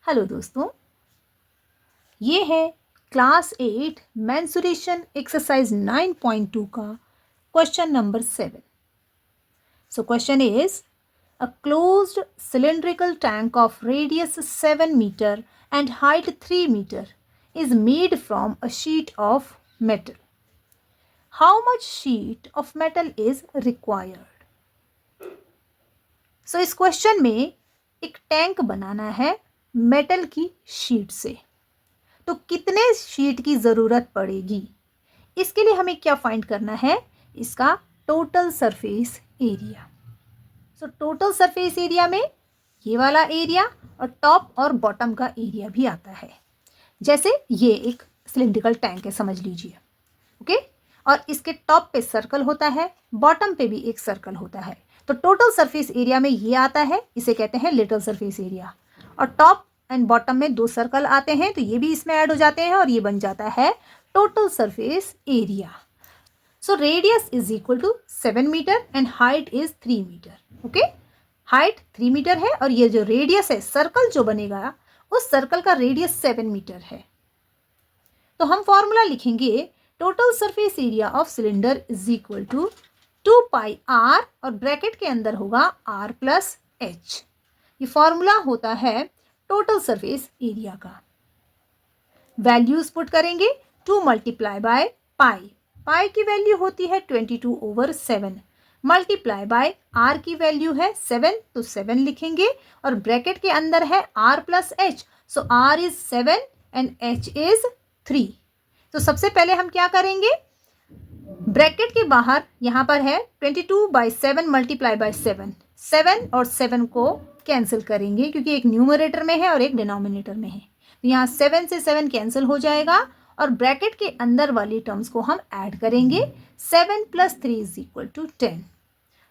Hello दोस्तों, ये है क्लास 8 मेंसुरेशन एक्सरसाइज 9.2 का question number 7. So question is a closed cylindrical tank of radius 7 meter and height 3 meter is made from a sheet of metal. How much sheet of metal is required? So इस question में एक tank बनाना है metal की sheet से. तो कितने sheet की ज़रूरत पड़ेगी? इसके लिए हमें क्या फाइंड करना है? इसका total surface area. So total surface area में ये वाला एरिया और टॉप और बॉटम का एरिया भी आता है. जैसे ये एक सिलिंड्रिकल टैंक है, समझ लीजिए. ओके, और इसके टॉप पे सर्कल होता है, बॉटम पे भी एक सर्कल होता है. तो टोटल सरफेस एरिया में ये आता है, इसे कहते हैं लिटल सरफेस एरिया. और टॉप एंड बॉटम में दो सर्कल आते हैं, तो ये भी इसमें ऐड हो जाते हैं और ये बन जाता है total surface area. So radius is equal to 7 metre and height is 3 metre. Okay, height 3 metre है और ये जो रेडियस है, सर्कल जो बनेगा, उस सर्कल का रेडियस 7 मीटर है. तो हम फॉर्मूला लिखेंगे total surface area of cylinder is equal to 2 pi r और ब्रैकेट के अंदर होगा आर प्लस एच. ये फॉर्मूला होता है टोटल सरफेस एरिया का. वैल्यूज पुट करेंगे. 2 मल्टीप्लाई बाय पाई. पाई की वैल्यू होती है 22/7 मल्टीप्लाई बाय आर की वैल्यू है 7, तो 7 लिखेंगे और ब्रैकेट के अंदर है r plus h. So r is 7 and h is 3. तो सबसे पहले हम क्या करेंगे? ब्रैकेट के बाहर यहाँ पर है 22/7 मल्टीप्लाई बाय 7. 7 और 7 को कैंसिल करेंगे क्योंकि एक न्यूमरेटर में है और एक डिनोमिनेटर में है. तो यहाँ 7 से 7 कैंसिल हो जाएगा और ब्रैकेट के अंदर वाली टर्म्स को हम ऐड करेंगे. 7 + 3 इज इक्वल टू 10.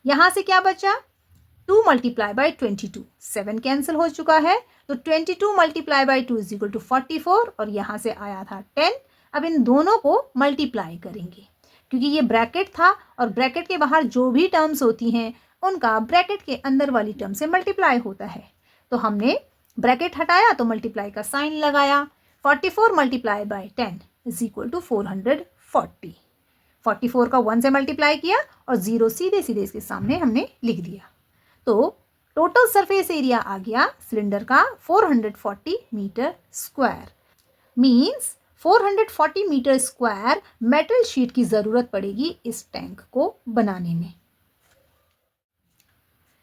यहाँ से क्या बचा? 2 मल्टीप्लाई बाय 22. 7 कैंसिल हो चुका है, तो 22 multiply by 2 is equal to 44 और यहाँ से आया था 10. अब इन दोनों को मल्टीप्लाई करेंगे क्योंकि ये ब्रैकेट था और ब्रैकेट के बाहर जो भी टर्म्स होती हैं उनका ब्रैकेट के अंदर वाली टर्म से मल्टीप्लाई होता है. तो हमने ब्रैकेट हटाया तो मल्टीप्लाई का साइन लगाया. 44 multiply by 10 is equal to 440. 44 का 1 से मल्टीप्लाई किया और 0 सीधे सीधे इसके सामने हमने लिख दिया. तो टोटल सरफेस एरिया आ गया सिलेंडर का 440 metre square. Means 440 metre square metal sheet की ज़रूरत पड़ेगी इस टैंक को बनाने में.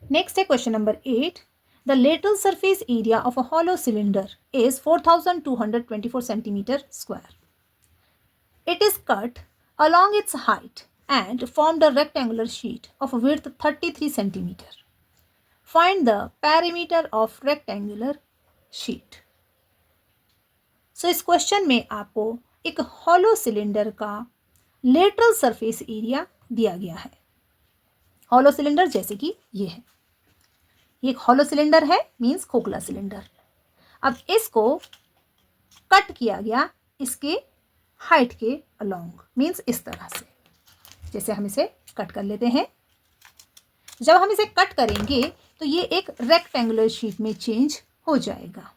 नेक्स्ट है question number 8. The lateral surface area of a hollow cylinder is 4224 centimeter square. It is cut along its height and formed a rectangular sheet of width 33 centimeter. Find the perimeter of rectangular sheet. So इस question में आपको एक hollow cylinder का lateral surface area दिया गया है. Hollow cylinder जैसे कि ये है, ये एक हॉलो सिलेंडर है, मीन्स खोखला सिलेंडर. अब इसको कट किया गया इसके हाइट के अलोंग, मीन्स इस तरह से. जैसे हम इसे कट कर लेते हैं. जब हम इसे कट करेंगे तो ये एक रेक्टेंगुलर शीट में चेंज हो जाएगा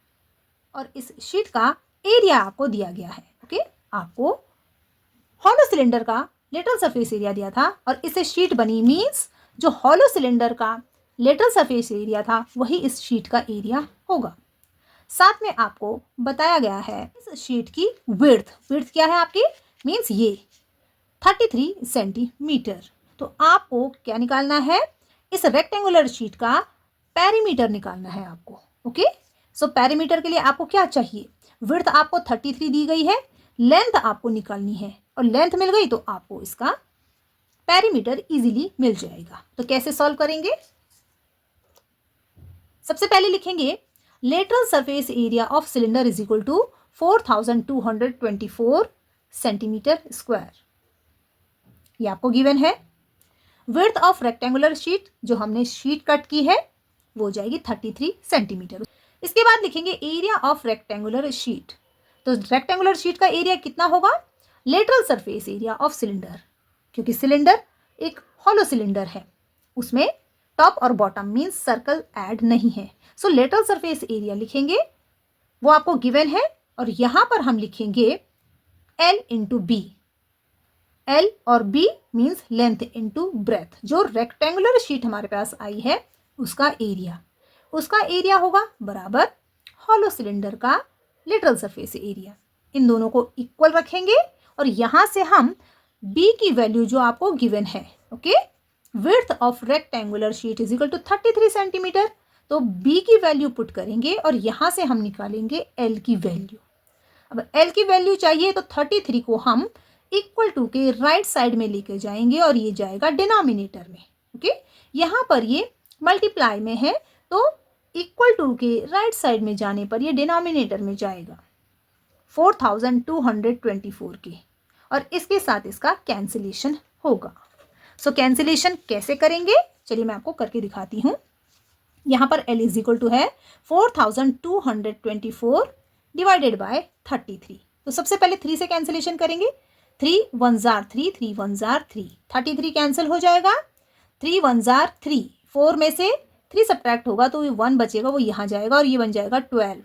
और इस शीट का एरिया आपको दिया गया है. ओके, आपको हॉलो सिलेंडर का लेटरल सरफेस एरिया दिया था और इससे शीट बनी, मीन्स जो हॉलो सिलेंडर का लेटरल सरफेस एरिया था वही इस शीट का एरिया होगा. साथ में आपको बताया गया है इस शीट की विड्थ क्या है आपकी, मीन्स ये 33 सेंटीमीटर. तो आपको क्या निकालना है? इस रेक्टेंगुलर शीट का पेरीमीटर निकालना है आपको. ओके, सो पेरीमीटर के लिए आपको क्या चाहिए? विड्थ आपको 33 दी गई है, लेंथ आपको निकालनी है और लेंथ मिल गई तो आपको इसका पेरीमीटर इजीली मिल जाएगा. तो कैसे सॉल्व करेंगे? सबसे पहले लिखेंगे lateral surface area of cylinder is equal to 4224 centimetre square. ये आपको गिवन है. विड्थ ऑफ रेक्टेंगुलर शीट जो हमने शीट कट की है वो जाएगी 33 सेंटीमीटर. इसके बाद लिखेंगे एरिया ऑफ रेक्टेंगुलर शीट. तो रेक्टेंगुलर शीट का एरिया कितना होगा? Lateral surface area of cylinder, क्योंकि सिलेंडर एक हॉलो सिलेंडर है, उसमें टॉप और बॉटम मीन्स सर्कल ऐड नहीं है. सो लेटरल सरफेस एरिया लिखेंगे वो आपको गिवन है और यहाँ पर हम लिखेंगे L इंटू बी। L और B means length into breadth. जो रेक्टेंगुलर शीट हमारे पास आई है उसका एरिया होगा बराबर हॉलो सिलेंडर का लिटरल सरफेस एरिया। इन दोनों को इक्वल रखेंगे और यहाँ से हम B की वैल्यू जो आपको गिवन है, okay, width of rectangular sheet is equal to 33 centimetre, तो B की वैल्यू पुट करेंगे और यहाँ से हम निकालेंगे L की वैल्यू। अब L की वैल्यू चाहिए तो 33 को हम इक्वल टू के राइट साइड में लेके जाएंगे और ये जाएगा डिनोमिनेटर में, ओके। यहाँ पर ये मल्टीप्लाई में है तो इक्वल टू के राइट साइड में जाने पर ये डिनोमिनेटर में जाएगा 4224 के, और इसके साथ इसका कैंसिलेशन होगा। सो कैंसिलेशन कैसे करेंगे, चलिए मैं आपको करके दिखाती हूँ। यहाँ पर L इज इक्वल टू है 4224 डिवाइडेड बाय 33। तो सबसे पहले 3 से कैंसिलेशन करेंगे। 3 1 जार 3, 3 1 जार 3, 33 कैंसिल हो जाएगा। 3 1 जार 3, 4 में से 3 सब्ट्रैक्ट होगा तो 1 बचेगा, वो यहाँ जाएगा और ये बन जाएगा 12।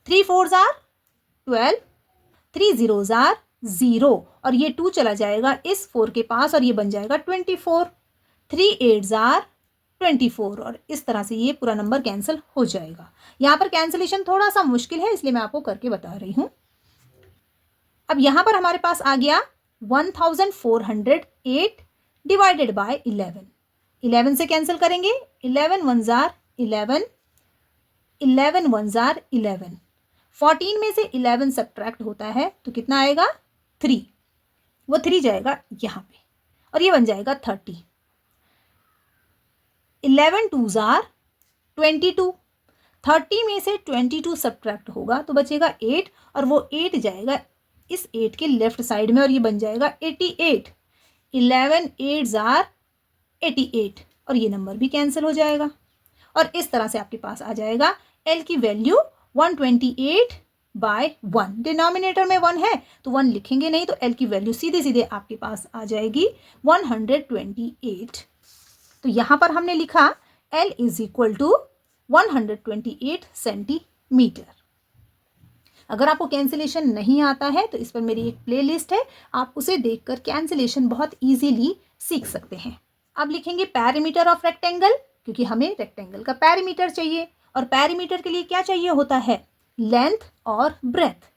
3 4 जार 12, 3 0 जार 0 और ये 2 चला जाएगा इस 4 के पास और ये बन जाएगा 24। 3 8 जार 24 और इस तरह से ये पूरा नंबर कैंसिल हो जाएगा। यहाँ पर कैंसिलेशन थोड़ा सा मुश्किल है इसलिए मैं आपको करके बता रही हूँ। अब यहाँ पर हमारे पास आ गया 1408 डिवाइडेड बाय 11। 11 से कैंसिल करेंगे। 11 1 जार 11, 11 1 जार 11। 14 में से 11 सब्ट्रैक्ट होता है तो कितना आएगा 3, वो 3 जाएगा यहाँ पे और ये बन जाएगा 30। 11 2 जार 22, 30 में से 22 सब्ट्रैक्ट होगा तो बचेगा 8 और वो 8 जाएगा इस 8 के लेफ्ट साइड में और ये बन जाएगा 88। 11 8 जार 88 और ये नंबर भी कैंसिल हो जाएगा और इस तरह से आपके पास आ जाएगा L की वैल्यू 128 बाय 1। डिनोमिनेटर में 1 है तो 1 लिखेंगे नहीं तो L की वैल्यू सीधे सीधे आपके पास आ जाएगी 128। तो यहाँ पर हमने लिखा L is equal to 128 centimetre. अगर आपको कैंसिलेशन नहीं आता है तो इस पर मेरी एक प्लेलिस्ट है, आप उसे देखकर कैंसिलेशन बहुत इजीली सीख सकते हैं। अब लिखेंगे पेरीमीटर ऑफ रेक्टेंगल, क्योंकि हमें रेक्टेंगल का पेरीमीटर चाहिए और पेरीमीटर के लिए क्या चाहिए होता है, लेंथ और ब्रेथ।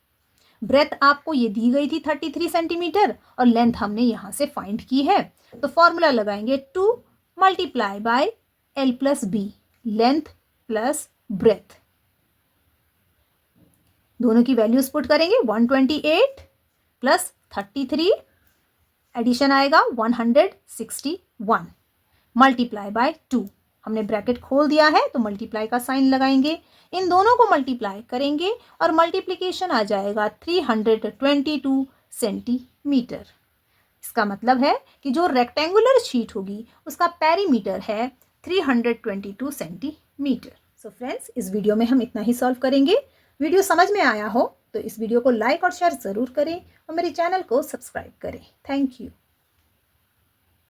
ब्रेथ आपको ये दी गई थी 33 सेंटीमीटर और लेंथ हमने यहाँ से फाइंड की है, तो फॉर्मूला लगाएंगे 2 multiply by L plus b, length plus breadth. दोनों की वैल्यूज पुट करेंगे। 128 प्लस 33 एडिशन आएगा 161 मल्टीप्लाई बाय 2। हमने ब्रैकेट खोल दिया है तो मल्टीप्लाई का साइन लगाएंगे। इन दोनों को मल्टीप्लाई करेंगे और मल्टीप्लिकेशन आ जाएगा 322 सेंटीमीटर। इसका मतलब है कि जो रेक्टेंगुलर शीट होगी उसका पेरीमीटर है 322 सेंटीमीटर। सो फ्रेंड्स, इस वीडियो में हम इतना ही सॉल्व करेंगे। वीडियो समझ में आया हो तो इस वीडियो को लाइक और शेयर ज़रूर करें और मेरे चैनल को सब्सक्राइब करें। Thank you.